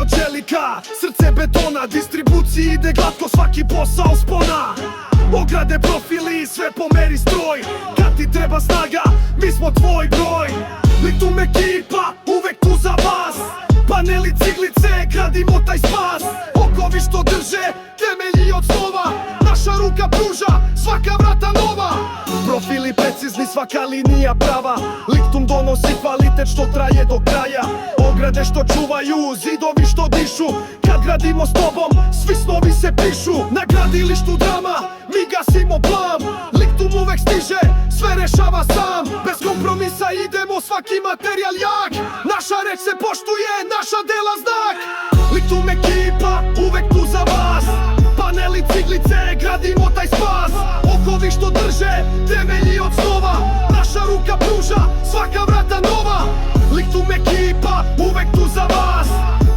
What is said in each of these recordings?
od čelika, srce betona, distribuciji ide glatko, svaki posao spona. Ograde, profili, sve po meri stroj, kad ti treba snaga, mi smo tvoj broj. Liktum ekipa, uvek tu za vas, paneli, ciglice, gradimo taj spas. Okovi što drže, temelji od snova, naša ruka pruža, svaka vrata nova. Profili precizni, svaka linija prava, Liktum donosi kvalitet što traje do kraja. Ograde što čuvaju, zidovi što dišu, kad gradimo s tobom, svi snovi se pišu. Na gradilištu drama, mi gasimo plam, Liktum uvek stiže, sve rešava sam. Bez kompromisa idemo, svaki materijal jak, naša reč se poštuje, naša dela znak. Liktum ekipa, uvek tu za vas, paneli, ciglice, gradimo taj spas. Okovi što drže, temelji od snova, naša ruka pruža, svaka vrata nova. Liktum ekipa, uvek tu za vas,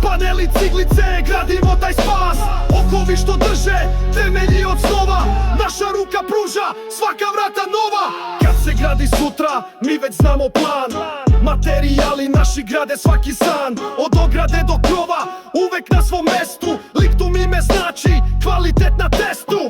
paneli, ciglice, gradimo taj spas. Okovi što drže, temelji od snova, naša ruka pruža, svaka vrata nova. Kad se gradi sutra, mi već znamo plan, materijali naši grade svaki san. Od ograde do krova, uvek na svom mestu, Liktum ime znači, kvalitet na testu.